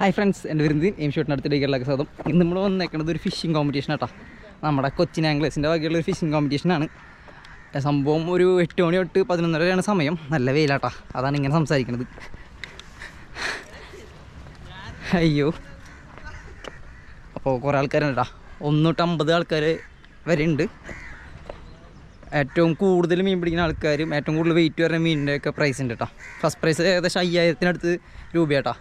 Hi friends, എൻ്റെ വരുന്നത് aim ഷോട്ടിനടുത്തേക്കുള്ള സ്വാഗതം. ഇന്ന് നമ്മൾ വന്നേക്കുന്നത് ഒരു ഫിഷിംഗ് കോമ്പറ്റീഷൻ ആട്ടോ. നമ്മുടെ കൊച്ചിൻ ആംഗ്ലേഴ്സിൻ്റെ വകയുള്ള ഒരു ഫിഷിംഗ് കോമ്പറ്റീഷനാണ്. സംഭവം ഒരു 8 മണി തൊട്ട് 11:30 വരെയാണ് സമയം. നല്ല വെയിലാട്ടോ, അതാണ് ഇങ്ങനെ സംസാരിക്കുന്നത്. അയ്യോ, അപ്പോൾ കുറേ ആൾക്കാരുണ്ട് കേട്ടോ. 1 തൊട്ട് 50 ആൾക്കാർ വരെ ഉണ്ട്. ഏറ്റവും കൂടുതൽ മീൻ പിടിക്കുന്ന ആൾക്കാരും ഏറ്റവും കൂടുതൽ വെയിറ്റ് വരുന്ന മീനിൻ്റെയൊക്കെ പ്രൈസ് ഉണ്ട് കേട്ടോ. ഫസ്റ്റ് പ്രൈസ് ഏകദേശം 5000-ത്തിനടുത്ത് രൂപയാട്ടോ.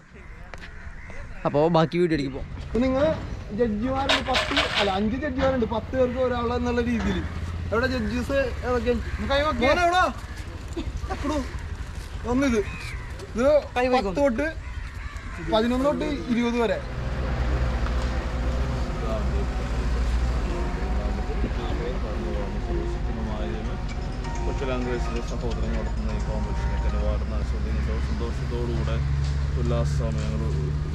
അപ്പോൾ ബാക്കി വീഡിയോയിലേക്ക് പോകും. നിങ്ങൾ ജഡ്ജിമാരുണ്ട് 5 ജഡ്ജിമാരുണ്ട്, 10 പേർക്ക് ഒരാളെന്നുള്ള രീതിയിൽ. എവിടെ ജഡ്ജസ് ഒന്നിത് 10 തൊട്ട് 11 തൊട്ട് 20 വരെ. കൊച്ചിലാംഗ്ലേഴ്സിലെ സഹോദരങ്ങൾ നടത്തുന്ന ഈ കോമ്പറ്റീഷനൊക്കെ ഒരുപാട് സന്തോഷത്തോടുകൂടെ ഉല്ലാസ സമയങ്ങൾ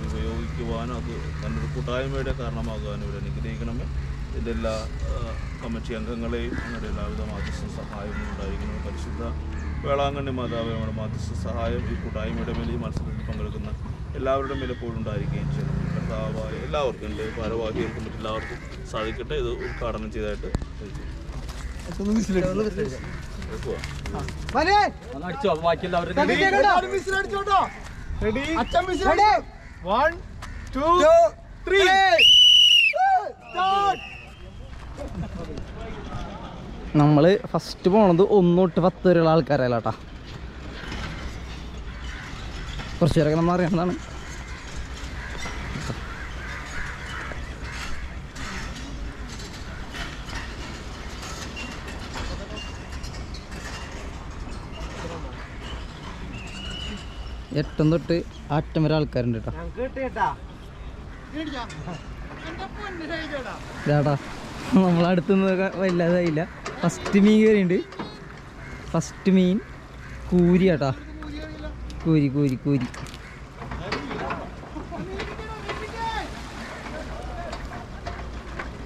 ഉപയോഗിക്കുവാനും അത് നല്ലൊരു കൂട്ടായ്മയുടെ കാരണമാകാനും ഇവർ അനുഗ്രഹിക്കണമേ. ഇതിൻ്റെ എല്ലാ കമ്മിറ്റി അംഗങ്ങളെയും അങ്ങനെ എല്ലാവിധ മാധ്യസ്ഥ സഹായവും ഉണ്ടായിരിക്കണം. പരിശുദ്ധ വേളാങ്കണ്ണി മാതാവിയുടെ മാധ്യസ്ഥ സഹായം ഈ കൂട്ടായ്മയുടെ മേലെ ഈ മത്സരത്തിൽ പങ്കെടുക്കുന്ന എല്ലാവരുടെ മേലെ എപ്പോഴും ഉണ്ടായിരിക്കുകയും ചെയ്യണം. കർത്താവായ എല്ലാവർക്കും എൻ്റെ ഭാരവാഹികൾക്കും മറ്റെല്ലാവർക്കും സാധിക്കട്ടെ. ഇത് ഉദ്ഘാടനം ചെയ്തതായിട്ട് നമ്മൾ ഫസ്റ്റ് പോണത് 1 തൊട്ട് 10 വരെയുള്ള ആൾക്കാരല്ല കേട്ടോ. കുറച്ച് പേരൊക്കെ നമ്മൾ അറിയാവുന്നതാണ്. എട്ടും തൊട്ട് അറ്റം വരെ ആൾക്കാരുണ്ട് കേട്ടോ. ചേട്ടാ, നമ്മളടുത്തുനിന്ന് വല്ലാതായില്ല. ഫസ്റ്റ് മീൻ കയറിയുണ്ട്. ഫസ്റ്റ് മീൻ കൂരി കേട്ടാ. കൂരി കൂരി കൂരി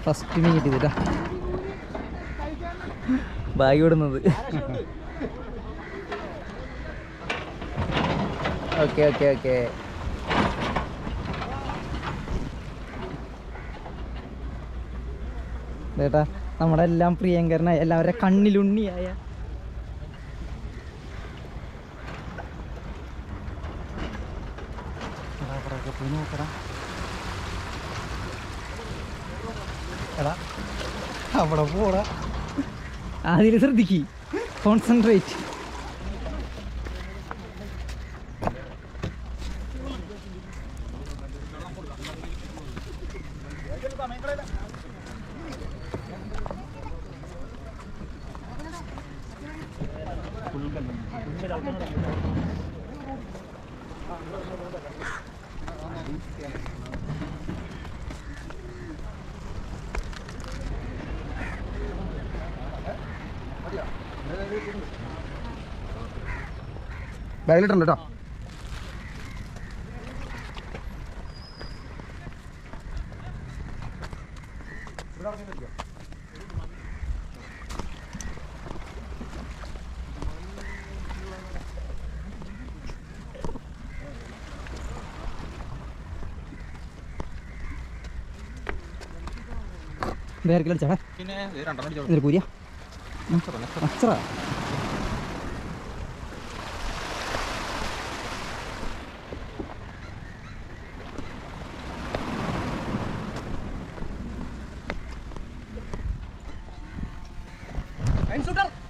ഫസ്റ്റ് മീൻ കിട്ടിയതാ. ബാഗ് വിടുന്നത്. Okay okay okay. ചേട്ടാ, നമ്മുടെ എല്ലാം പ്രിയങ്കരനായ എല്ലാവരുടെ കണ്ണിലുണ്ണിയായ നോക്കടാ. എടാ അവിടെ പോടാ. അതിൽ ശ്രദ്ധിക്ക്, കോൺസെൻട്രേറ്റ്. ബാഗിലിട്ടുണ്ട് കേട്ടോ. വേറെ കൂരിയ അച്ചറ.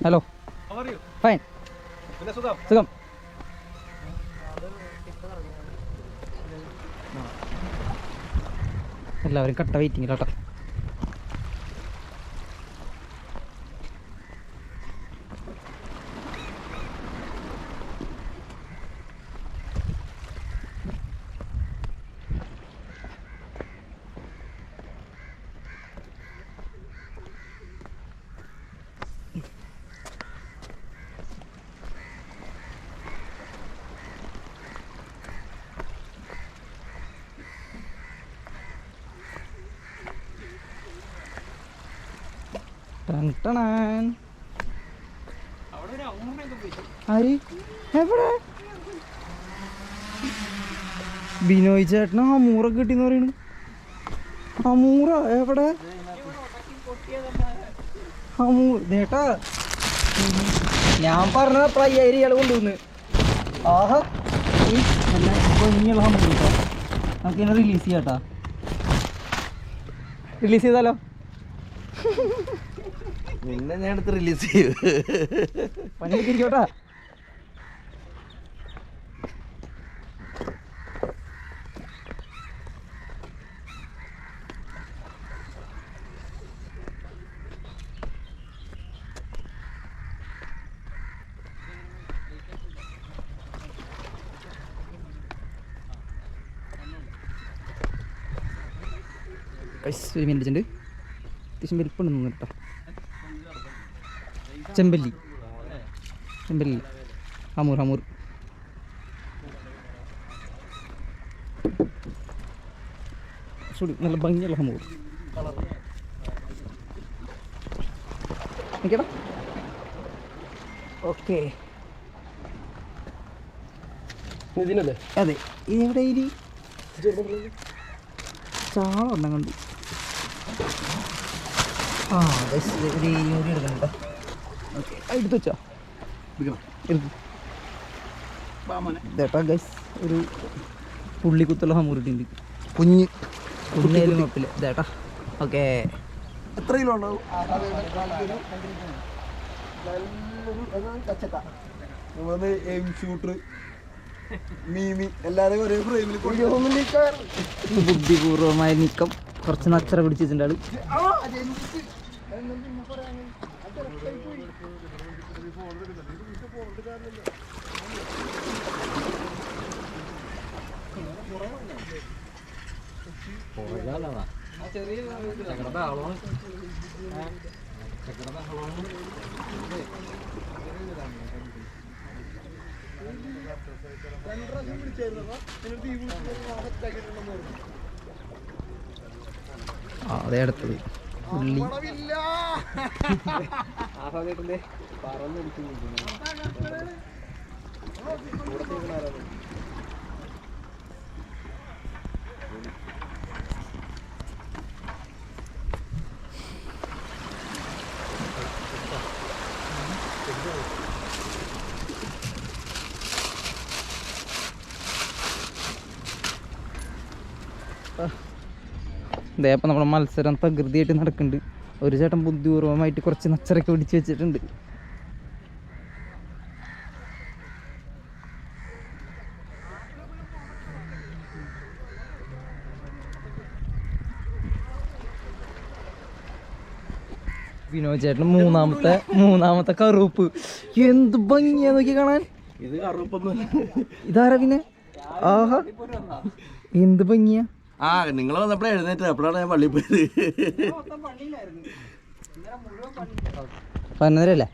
ഹലോ, ഫൈൻ, സുഖം. എല്ലാവരും കട്ട വെയിറ്റിംഗ് കേട്ടോ. ആര് എവിടെ ബിനോയ് ചേട്ടന് ഹമൂറൊക്കെ കിട്ടിയെന്ന് പറയുന്നു. ഹമൂറ എവിടെ? ഹമൂർ ചേട്ടാ ഞാൻ പറഞ്ഞ പ്ലയ്യായിരം ഇയാൾ കൊണ്ടുവന്ന്. ആഹാ നല്ല ഭംഗിയുള്ള ഹമൂർ കേട്ടോ. നമുക്കിങ്ങനെ റിലീസ് ചെയ്യാട്ടാ. റിലീസ് ചെയ്താലോ? നിന്നെ ഞാൻ എടുത്ത് റിലീസ് ചെയ്യും. പണിയെടുത്തിരിക്കോട്ടാ. ഒരു മിനിറ്റ് ഉണ്ട്. അത്യാവശ്യം വലിപ്പുണ്ടെന്ന് കേട്ടോ. ചെമ്പല്ലി ഹമൂർ നല്ല ഭംഗിയുള്ള ഹമൂർ. നിൽക്കടാ. ഓക്കെ ഇതിനല്ലേ? അതെ. ഇതെവിടെ ഇരി ചാളുണ്ടെങ്കിൽ കണ്ടു. ആ ഒരു എടുക്കണം കേട്ടോ. ഓക്കെ എടുത്ത് വെച്ചോ. ഇതേട്ടാ ഗൈസ് ഒരു പുള്ളിക്കുത്തുള്ള ഹമൂറിട്ടുണ്ട്. കുഞ്ഞായാലും കുഴപ്പമില്ല. ഇതേട്ടാ ഓക്കെ. എത്ര കിലോ ഉണ്ടാവും? ഷൂട്ടർ മീമി എല്ലാവരും ഒരേ ഫ്രെയിമിൽ ബുദ്ധിപൂർവമായ നീക്കം. കുറച്ച് നച്ചറ പിടിച്ചിട്ടുണ്ട് ആള്. അതെ അടുത്തത് ഉള്ളി. ഇതേപ്പം നമ്മുടെ മത്സരം തകൃതിയായിട്ട് നടക്കുന്നുണ്ട്. ഒരു ചേട്ടൻ ബുദ്ധിപൂർവമായിട്ട് കുറച്ച് നച്ചറൊക്കെ പിടിച്ച് വെച്ചിട്ടുണ്ട്. വിനോദ് ചേട്ടൻ മൂന്നാമത്തെ കറുപ്പ്. എന്ത് ഭംഗിയാ നോക്കി കാണാൻ. ഇത് കറുപ്പൊന്നും ഇതാരാ പിന്നെ? ആഹാ എന്ത് ഭംഗിയാ. നിങ്ങൾ വന്നപ്പോഴേ എഴുന്നേറ്റ് എപ്പോഴാണ് ഞാൻ പള്ളിയിൽ പോയത്? 11:30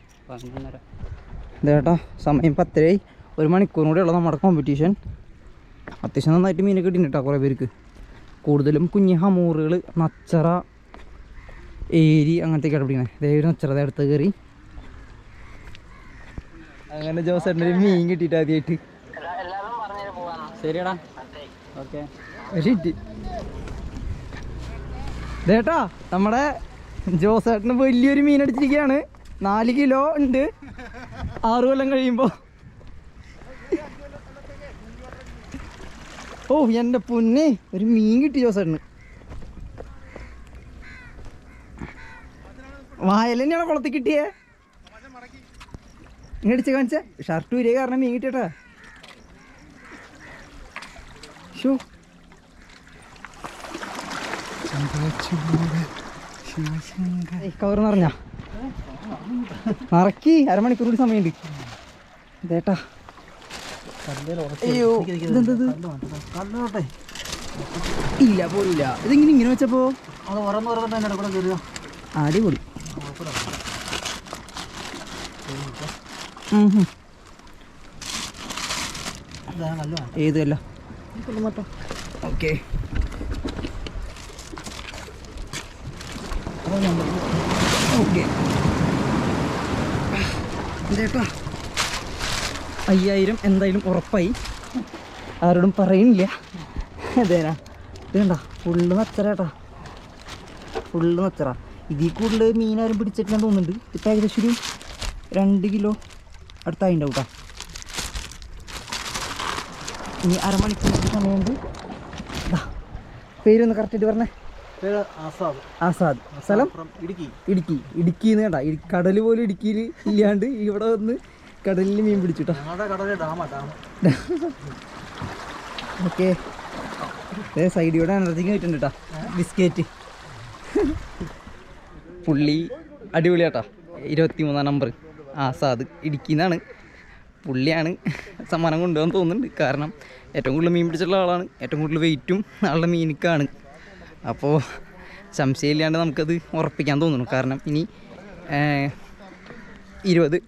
ഇതേട്ടാ സമയം 10:30. 1 മണിക്കൂറും കൂടെ ഉള്ള നമ്മുടെ കോമ്പറ്റീഷൻ. അത്യാവശ്യം നന്നായിട്ട് മീനൊക്കെ കിട്ടിയിട്ടാ കുറേ പേർക്ക്. കൂടുതലും കുഞ്ഞി ഹമൂറുകൾ, നച്ചറ, ഏരി അങ്ങനത്തെയൊക്കെയാണ് പിടിക്കണേ. ഒരു നച്ചറ അടുത്ത് കയറി. അങ്ങനെ ജോസേട്ടൻ്റെ ഒരു മീൻ കിട്ടിയിട്ട് ആദ്യമായിട്ട്. ശരിയടാ ഓക്കെ. ഇതേട്ടാ നമ്മുടെ ജോസേട്ടന് വലിയൊരു മീൻ അടിച്ചിരിക്കുകയാണ്. 4 കിലോ ഉണ്ട് 6 കൊല്ലം കഴിയുമ്പോൾ. ഓ എൻ്റെ പൊന്നെ ഒരു മീൻ കിട്ടി ജോസേട്ടന്. വായൽ തന്നെയാണോ കുളത്തിൽ കിട്ടിയേ? ഇങ്ങനെ അടിച്ച് കാണിച്ച ഷർട്ട് വരിക കാരണം മീൻ കിട്ടിയട്ടാ. ഷോ കവർ നിറഞ്ഞ നിറക്കി 1/2 മണിക്കൂർ കൂടി സമയമുണ്ട്. ഇതേട്ടാ അയ്യോ ഇതെന്തത്? ഇല്ല പോലില്ല. ഇതെങ്ങനെ ഇങ്ങനെ വെച്ചപ്പോ അടിപൊളി. ഏതല്ല ഓക്കെ. ഓക്കെ ഇതേട്ടാ 5000 എന്തായാലും ഉറപ്പായി. ആരോടും പറയുന്നില്ല. അതേനാ ഇത് കണ്ട ഫുള്ള് നച്ചറേട്ടാ, ഫുള്ള് നച്ചറ. ഇതിൽ കൂടുതൽ മീനാരും പിടിച്ചിട്ടില്ലെന്ന് തോന്നുന്നുണ്ട്. ഇപ്പം ഏകദേശം ഒരു 2 കിലോ അടുത്തായിണ്ടാവും കേട്ടോ. ഇനി അരമണിക്കൂർ സമയമുണ്ട്. പേരൊന്ന് കറക്റ്റായിട്ട് പറഞ്ഞേ. ആസാദ്. സ്ഥലം ഇടുക്കി. ഇടുക്കിന്ന് കേട്ടാ, കടൽ പോലും ഇടുക്കിയിൽ ഇല്ലാണ്ട് ഇവിടെ വന്ന് കടലിൽ മീൻ പിടിച്ചിട്ടോ. ഓക്കെ, സൈഡിയോടെ എനർജിക്ക് കിട്ടുന്നുണ്ട് കേട്ടോ. ബിസ്ക്കറ്റ് പുള്ളി അടിപൊളിയാട്ടാ. 23-ാം നമ്പർ ആസാദ് ഇടുക്കിന്നാണ്. പുള്ളിയാണ് സമ്മാനം കൊണ്ടുപോകാൻ തോന്നുന്നുണ്ട്. കാരണം ഏറ്റവും കൂടുതൽ മീൻ പിടിച്ചിട്ടുള്ള ആളാണ്, ഏറ്റവും കൂടുതൽ വെയിറ്റും ആളുടെ മീനിക്കാണ്. അപ്പോൾ സംശയമില്ലാണ്ട് നമുക്കത് ഉറപ്പിക്കാൻ തോന്നുന്നു. കാരണം ഇനി 15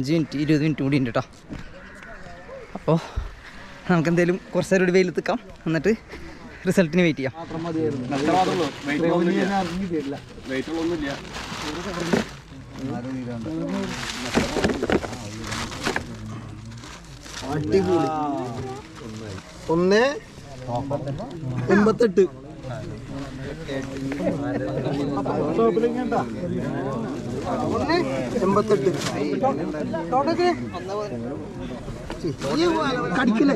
മിനിറ്റ് 20 മിനിറ്റ് കൂടി ഉണ്ട് കേട്ടോ. അപ്പോൾ നമുക്കെന്തെങ്കിലും കുറച്ച് നേരം വെയിൽ എത്തിക്കാം, എന്നിട്ട് റിസൾട്ടിന് വെയിറ്റ് ചെയ്യാം. അടിപൊളി. 1.88. കടിക്കില്ലേ?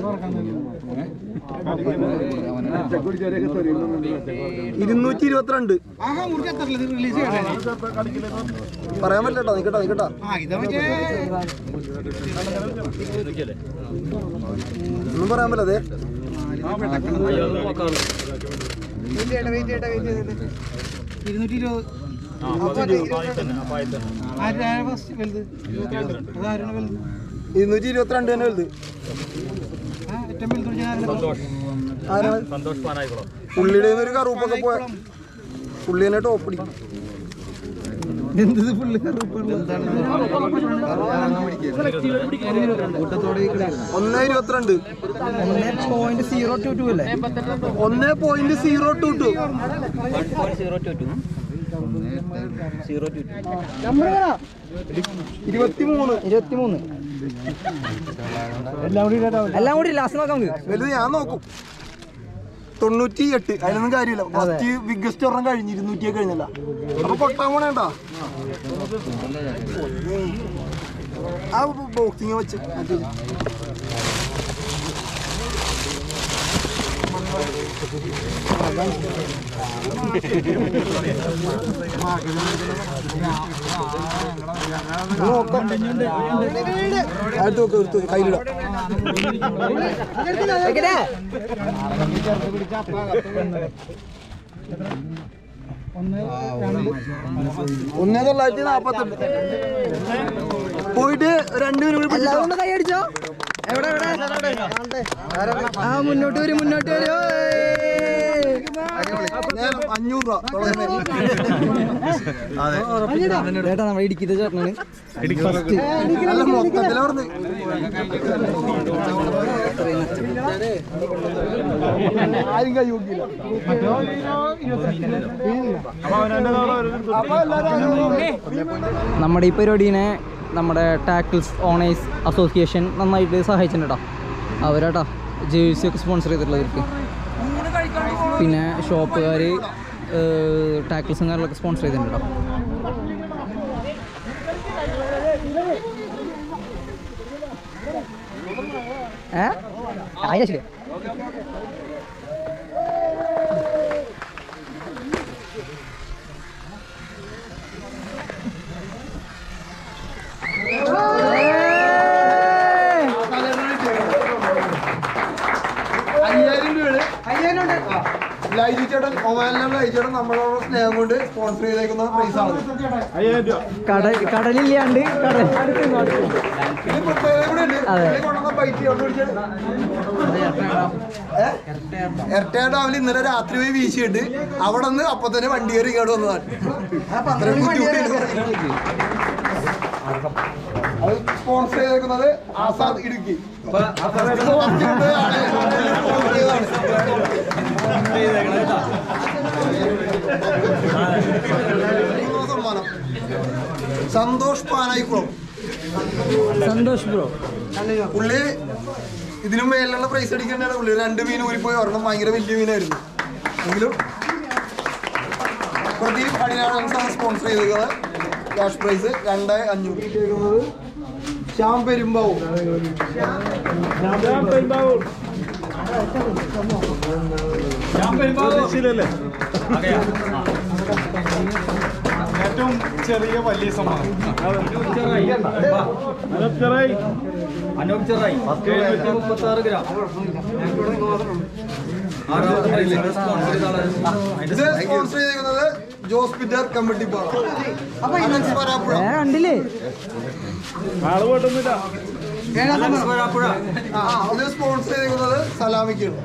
222. പറയാൻ പറ്റില്ല. നിക്കട്ടാ ഒന്നും പറയാൻ പറ്റില്ല. അതെ, $222 തന്നെ വലുത്. പുള്ളിയുടെ ഒരു കറുപ്പൊക്കെ പോയ പുള്ളി തന്നെ ടോപ്പടി. 1.22. 1.022 അല്ലേ? 1.022. എല്ലാം കൂടി ലാസ്റ്റ് നോക്കാം. വലുത് ഞാൻ നോക്കും. 98. അതിനൊന്നും കാര്യമില്ല. ഫസ്റ്റ് ബിഗ്ഗസ്റ്റ് ഒരെണ്ണം കഴിഞ്ഞ് 200 കഴിഞ്ഞല്ല. അപ്പൊ കൊട്ടാൻ പോണേട്ടാ ആ ബോക്സിങ് വെച്ച്. കയ്യിലിടാം. ഒന്നേ 948 പോയിട്ട് 2 മിനിറ്റ് കൈ അടിച്ചോ. എവിടെ മുന്നോട്ട് വരും. 500 രൂപ. ചേട്ടാ നമ്മുടെ ഇടുക്കിത്തെ ചേട്ടനാണ്. മൊത്തത്തില പറഞ്ഞ് ആരും കൈ നോക്കിയില്ല. നമ്മുടെ ഈ പരിപാടീനെ നമ്മുടെ ടാക്കിൾസ് ഓണേഴ്സ് അസോസിയേഷൻ നന്നായിട്ട് സഹായിച്ചിട്ടുണ്ട് കേട്ടോ. അവരാട്ടാ ജേഴ്സിയൊക്കെ സ്പോൺസർ ചെയ്തിട്ടുള്ളത് ഇവർക്ക്. പിന്നെ ഷോപ്പുകാർ ടാക്കിൾസുകാരിലൊക്കെ സ്പോൺസർ ചെയ്തിട്ടുണ്ട് കേട്ടോ. ശരി. ലൈജുചേട്ടൻ ഒമാനിലുള്ള ലൈജുചേട്ടൻ നമ്മളോട് സ്നേഹം കൊണ്ട് സ്പോൺസർ ചെയ്തേക്കുന്ന പ്രൈസാണ്. കടലില്ലാണ്ട് ഇരട്ട ഡാമിൽ ഇന്നലെ രാത്രി പോയി വീശിയിട്ട് അവിടെ നിന്ന് അപ്പൊ തന്നെ വണ്ടി കയറി ഇങ്ങോട്ട് വന്നതാണ്. അത്രയും ബുദ്ധിമുട്ടുണ്ട്. അത് സ്പോൺസർ ചെയ്തേക്കുന്നത് ആസാദ് ഇടുക്കി. സമ്മാനം സന്തോഷ് പാനായിക്കുളം. സന്തോഷ് ബ്രോ. പുള്ളി ഇതിനും മേലുള്ള പ്രൈസ് അടിക്കേണ്ടതാണ് പുള്ളി. 2 മീൻ ഊരിപ്പോയി, ഒരെണ്ണം ഭയങ്കര വലിയ മീനായിരുന്നു. എങ്കിലും പ്രദീപ് അടിനാടാണ് സ്പോൺസർ ചെയ്തത്. Cash prize 2500. ശ്യാം പെരുമ്പാവൂർ ഏറ്റവും ചെറിയ വലിയ സമ്മാനം ഇത് സ്പോൺസർ ചെയ്തിരിക്കുന്നത് ജോസ് പീറ്റർ കമ്മിറ്റി കണ്ടില്ലേ ആള് പോട്ടൊന്നുമില്ല. ഇത് സ്പോൺസർ ചെയ്തിരിക്കുന്നത് സലാമിക്കാണ്.